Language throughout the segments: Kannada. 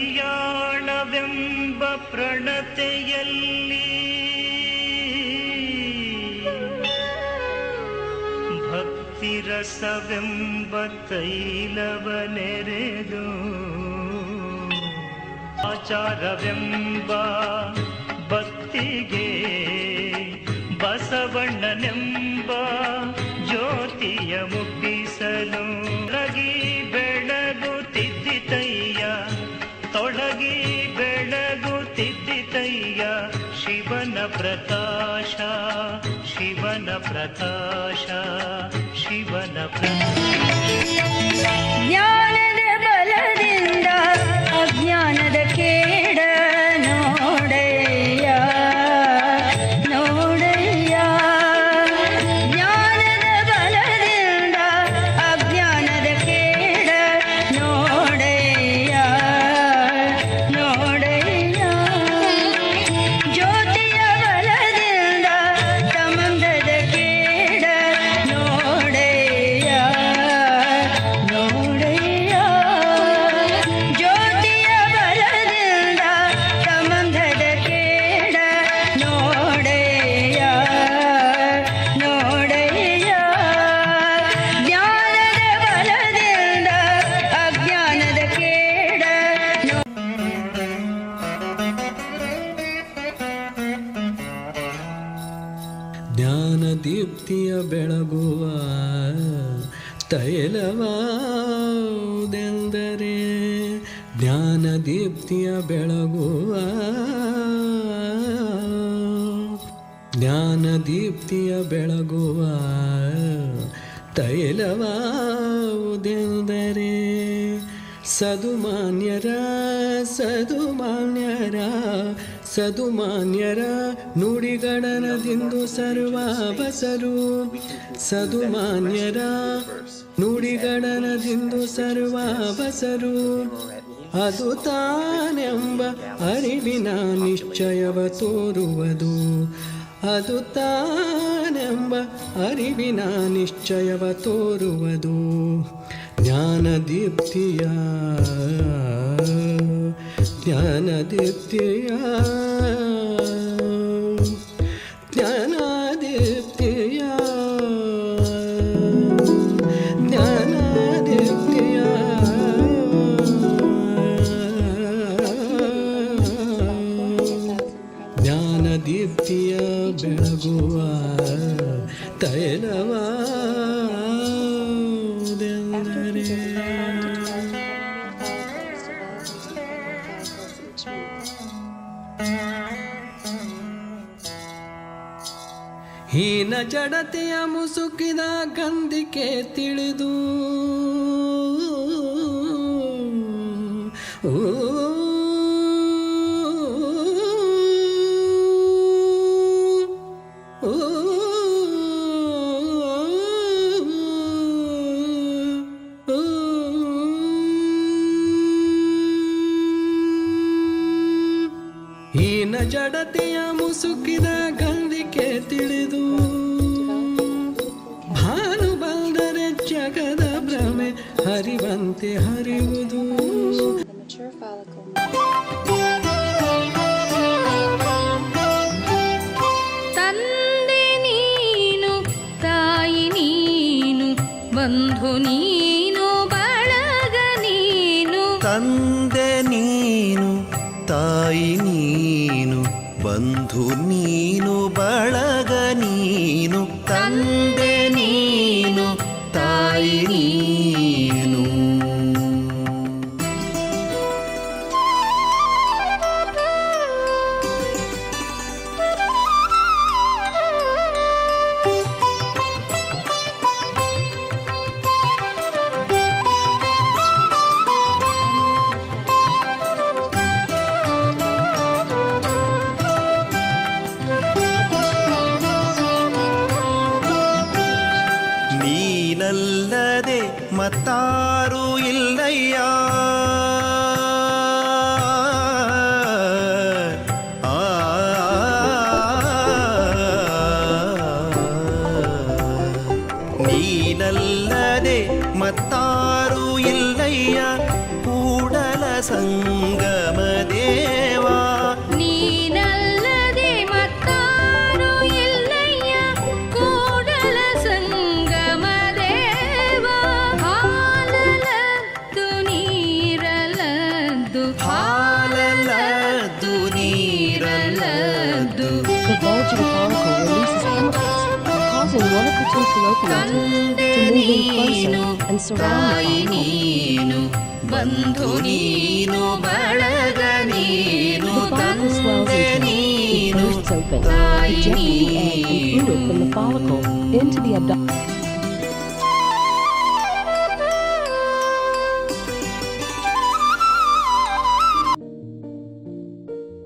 ಕಲ್ಯಾಣವೆಂಬ ಪ್ರಣತೆಯಲ್ಲಿ ಭಕ್ತಿರಸವೆಂಬ ತೈಲವನೆರೆದು ಆಚಾರವೆಂಬ ಭಕ್ತಿಗೆ ಬಸವಣ್ಣನೆಂಬ ಜ್ಯೋತಿಯ ಮುಟ್ಟಿಸಲು ತೊಳಗಿ ಬೆಳಗುತ್ತಿದ್ದಿತಯ್ಯ ತೊಳಗಿ ಬೆಳಗುತ್ತಿದ್ದಿತಯ್ಯ ಶಿವನ ಪ್ರಕಾಶ ಶಿವನ ಪ್ರಕಾಶ ಶಿವನ ಜ್ಞಾನದ ಬಲದಿಂದ ಅಜ್ಞಾನದ ಕೇಡ ನೋಡಯ್ಯ ನೋಡಯ್ಯ ಜ್ಞಾನದ ಬಲದಿಂದ ಅಜ್ಞಾನದ ಕೇಡ ನೋಡಯ್ಯ ನೋಡಯ್ಯ ಜ್ಯೋತಿಯ ಬಲದಿಂದ ಸಂಬಂಧದ ಕೇಡ ನೋಡಯ್ಯ ನೋಡಯ್ಯ ಜ್ಯೋತಿಯ ಬಲದಿಂದ ಸಂಬಂಧದ ಕೇಡ ನೋಡಯ್ಯ ನೋಡಯ್ಯ ಜ್ಞಾನದ ಬಲದಿಂದ ಅಜ್ಞಾನದ ಕೇಡ ಜ್ಞಾನ ದೀಪ್ತಿಯ ಬೆಳಗುವ ತೈಲವಾದೆಂದರೆ ಜ್ಞಾನ ದೀಪ್ತಿಯ ಬೆಳಗುವ ಜ್ಞಾನ ದೀಪ್ತಿಯ ಬೆಳಗುವ ತೈಲವಾದೆಂದರೆ ಸದುಮಾನ್ಯರ ಸದುಮಾನ್ಯರ ಸದುಮಾನ್ಯರ ನುಡಿಗಡನದಿಂದು ಸರ್ವಾಬಸರು ಸದುಮಾನ್ಯರ ನುಡಿಗಡನದಿಂದು ಸರ್ವಾಬಸರು ಅದು ತಾನೆಂಬ ಅರಿವಿನ ನಿಶ್ಚಯವ ತೋರುವುದು ಅದು ತಾನೆಂಬ ಅರಿವಿನ ನಿಶ್ಚಯವ ತೋರುವುದು ಜ್ಞಾನದೀಪ್ತಿಯ ಜ್ಞಾನದೀಪ್ತಿಯ ಜ್ಞಾನದೀಪ್ತಿಯ ಜ್ಞಾನದೀಪ್ತಿಯ ಜ್ಞಾನದೀಪ್ತಿಯ ಬೆಳಗುವ ತೈಲವಾದೆಂದರೆ ಹೀನ ಜಡತೆಯ ಮುಸುಕಿದ ಗಂಧಿಕೆ ತಿಳಿದು ಹೀನ ಜಡತೆಯ ಮುಸುಕಿದ ಗಂಧಿಕೆ ತಿಳಿದು ಭಾನು ಬಂದರೆ ಜಗದ ಭ್ರಮೆ ಹರಿವಂತೆ ಹರಿಯುವುದು ತಂದೆ ನೀನು ತಾಯಿ ನೀನು ಬಂಧು ನೀನು ಬಳಗ ನೀನು ತಂದೆ ನೀನು ತಾಯಿ ನೀನು ಬಂಧು ನೀನು ಬಳಗ ನೀನು ತಂದೆ ನೀನು ತಾಯಿ ನೀನು ನೀನಲ್ಲದೆ ಮತ್ತಾರು ಇಲ್ಲಯ್ಯ ನೀನಲ್ಲದೆ ಮತ್ತಾರು ಇಲ್ಲಯ್ಯ ಕೂಡಲ ಸಂಗ ದೇವಾ ನೀನಲ್ಲದೆ ಮತ್ತಾರು ಇಲ್ಲಯ್ಯ Kudala Sangama Deva ಹಾಲಲದ್ದು ನೀರಲದ್ದು ಹಾಲಲದ್ದು ನೀರಲದ್ದು The bulging follicle releases chemicals, causing one of the two fallopian tubes to move in closer and surround the follicle. ನೀನು ಬಂಧು ನೀನು ಬಳಗ ನೀನು The follicle swells ತಂದೆ until it ನೀನು bursts open, ತಾಯಿ ejecting the egg and fluid from the follicle into the abdomen.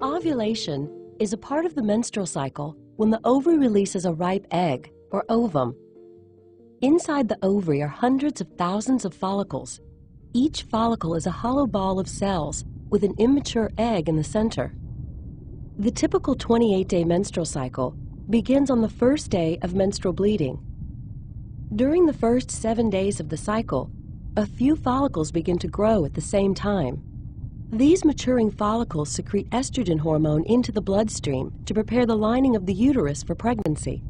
Ovulation is a part of the menstrual cycle when the ovary releases a ripe egg, or ovum. Inside the ovary are hundreds of thousands of follicles. Each follicle is a hollow ball of cells with an immature egg in the center. The typical 28-day menstrual cycle begins on the first day of menstrual bleeding. During the first 7 days of the cycle, a few follicles begin to grow at the same time. These maturing follicles secrete estrogen hormone into the bloodstream to prepare the lining of the uterus for pregnancy.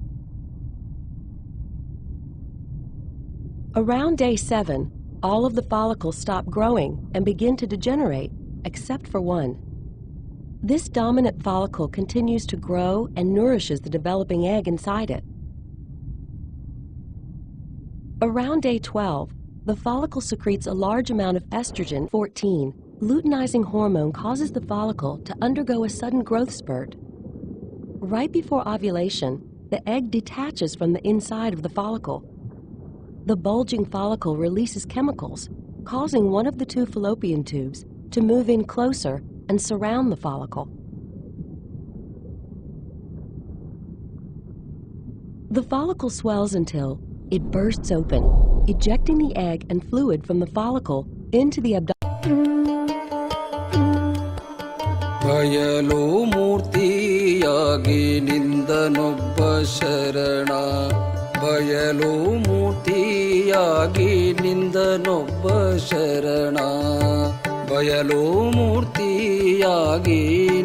Around day 7, all of the follicles stop growing and begin to degenerate, except for one. This dominant follicle continues to grow and nourishes the developing egg inside it. Around day 12, the follicle secretes a large amount of estrogen, 14. Luteinizing hormone causes the follicle to undergo a sudden growth spurt. Right before ovulation, the egg detaches from the inside of the follicle. The bulging follicle releases chemicals, causing one of the two fallopian tubes to move in closer and surround the follicle. The follicle swells until it bursts open, ejecting the egg and fluid from the follicle into the abdomen. ಬಯಲು ಮೂರ್ತಿಯಾಗಿ ನಿಂದನೊಬ್ಬ ಶರಣ ಬಯಲು ಮೂರ್ತಿಯಾಗಿ ನಿಂದನೊಬ್ಬ ಶರಣ ಬಯಲು ಮೂರ್ತಿಯಾಗಿ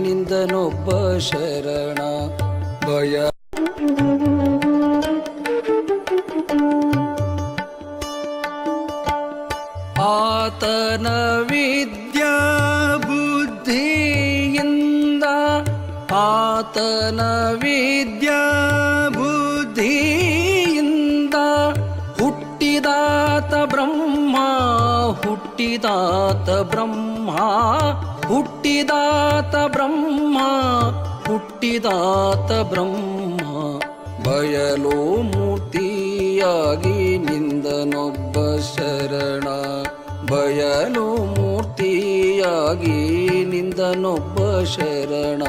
ನಿಂದನೊಬ್ಬ ಶರಣ ಭಯ ಆತನ ವಿದ್ಯಾ ಬುದ್ಧಿಯಿಂದ ಆತನ ವಿದ್ಯಾ ಬುದ್ಧಿಯಿಂದ ಹುಟ್ಟಿದಾತ ಬ್ರಹ್ಮ ಹುಟ್ಟಿದಾತ ಬ್ರಹ್ಮ ಹುಟ್ಟಿದಾತ ಬ್ರಹ್ಮ ಹುಟ್ಟಿದಾತ ಬ್ರಹ್ಮ ಬಯಲು ಮೂರ್ತಿಯಾಗಿ ನಿಂದನೊಬ್ಬ ಶರಣ ಬಯಲು ಮೂರ್ತಿಯಾಗಿ ನಿಂದನೊಬ್ಬ ಶರಣ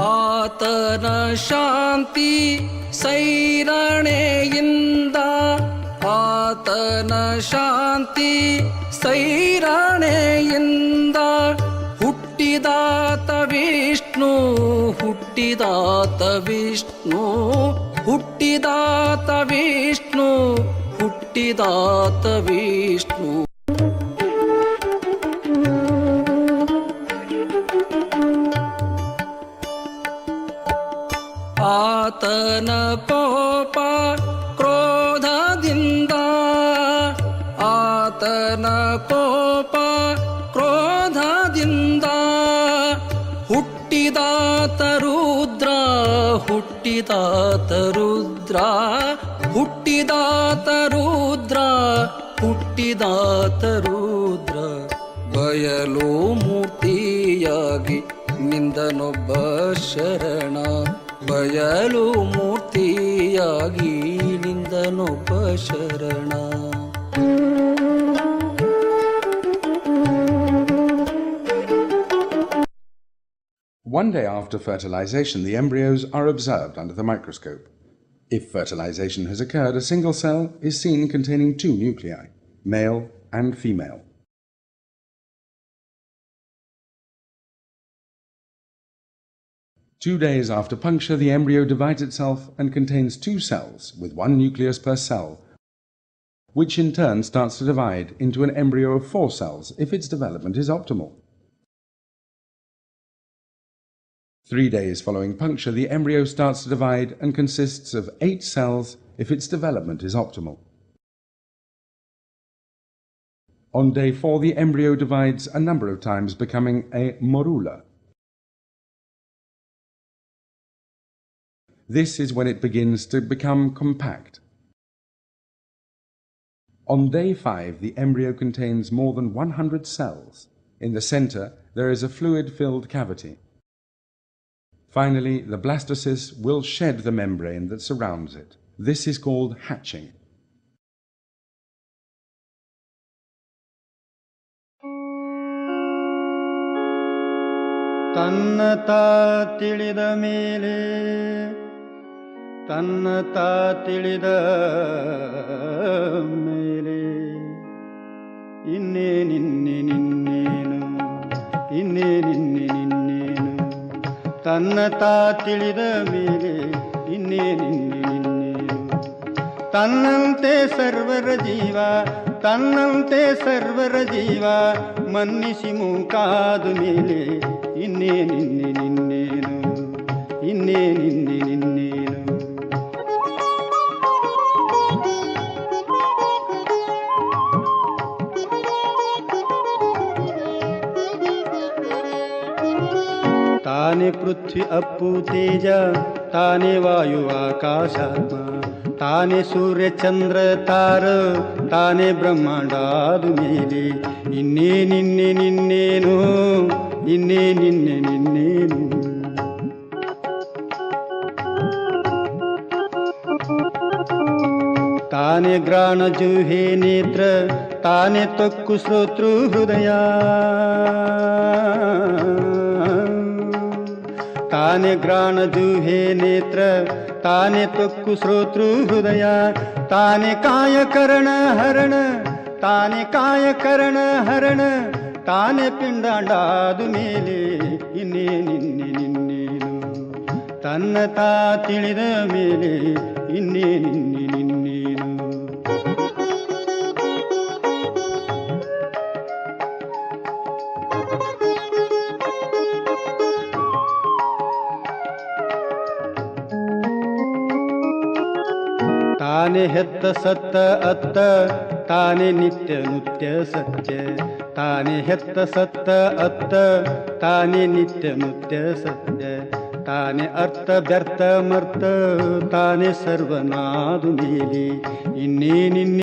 ಆತನ ಶಾಂತಿ ಸೈರಣೆಯಿಂದ ಆತನ ಶಾಂತಿ ಸೈರಣೆಯಿಂದ ಹುಟ್ಟಿದಾತ ವಿಷ್ಣು ಹುಟ್ಟಿದಾತ ವಿಷ್ಣು ಹುಟ್ಟಿದಾತ ವಿಷ್ಣು ಹುಟ್ಟಿದಾತ ವಿಷ್ಣು ಆತನ ಕೋಪ ಕ್ರೋಧದಿಂದ ಆತನ ಕೋಪ ಕ್ರೋಧದಿಂದ ಹುಟ್ಟಿದಾತ ರುದ್ರ ಹುಟ್ಟಿದಾತ ರುದ್ರ ಹುಟ್ಟಿದಾತ ರುದ್ರ ಹುಟ್ಟಿದಾತ ರುದ್ರ ಬಯಲು ಮೂರ್ತಿಯಾಗಿ ನಿಂದನೊಬ್ಬ ಶರಣ ಬಯಲು ಮೂರ್ತಿಯಾಗಿ ನಿಂದನೊಬ್ಬ ಶರಣ One day after fertilization, the embryos are observed under the microscope. If fertilization has occurred, a single cell is seen containing two nuclei, male and female. 2 days after puncture, the embryo divides itself and contains 2 cells with 1 nucleus per cell, which in turn starts to divide into an embryo of 4 cells if its development is optimal. 3 days following puncture, the embryo starts to divide and consists of 8 cells if its development is optimal. On day 4, the embryo divides a number of times, becoming a morula. This is when it begins to become compact. On day 5, the embryo contains more than 100 cells. In the center, there is a fluid-filled cavity. Finally, the blastocyst will shed the membrane that surrounds it. This is called hatching. ತನ್ನತ ತಿಳಿದ ಮೇಲೆ ಇನ್ನೇನಿನ್ನೇನು ತನ್ನತ ತಿಳಿದ ಮೇಲೆ ಇನ್ನೇನಿನ್ನೇನು ತನ್ನಂತೆ ಸರ್ವರ ಜೀವ ಮನ್ನಿಸಿ ಮೂಕಾದ ಮೇಲೆ ಇನ್ನೇನಿನ್ನೇನು ತಾನೇ ಪೃಥ್ವಿ ಅಪ್ಪು ತೇಜ, ತಾನೇ ವಾಯು ಆಕಾಶಾತ್ಮ, ತಾನೇ ಸೂರ್ಯ ಚಂದ್ರ ತಾರ, ತಾನೇ ಬ್ರಹ್ಮಾಂಡಾದ ಮೇಲೆ ಇನ್ನೇನಿನ್ನೇನು ತಾನೇ ಗ್ರಾಣ ಜುಹೆ ನೇತ್ರ, ತಾನೇ ತೊಕ್ಕು ಶ್ರೋತೃ ಹೃದಯ, ತಾನೇ ಗ್ರಾಣ ಜುಹೆ ನೇತ್ರ, ತಾನೇ ತೊಕ್ಕು ಶ್ರೋತೃ ಹೃದಯ, ತಾನೇ ಕಾಯಕರಣ ಹರಣ, ತಾನೇ ಕಾಯಕರಣ ಹರಣ, ತಾನೇ ಪಿಂಡಾಂಡಾದ ಮೇಲೆ ಇನ್ನೇನಿನ್ನೇನು ತನ್ನ ತಾ ತಿಳಿದ ಮೇಲೆ ಇನ್ನೇನಿನ್ನೇನು ತಾನೇ ಹೆತ್ತ ಸತ್ತ ಅತ್ತ, ತಾನೇ ನಿತ್ಯ ನುತ್ಯ ಸತ್ಯ, ತಾನೇ ಹೆತ್ತ ಸತ್ತ ಅತ್ತ, ತಾನೇ ನಿತ್ಯ ನುತ್ಯ ಸತ್ಯ, ತಾನೇ ಅರ್ಥ ವ್ಯರ್ಥ ಮರ್ತ, ತಾನೇ ಸರ್ವನಾದು ಮೇಲೆ ಇನ್ನೇನಿನ್ನೆ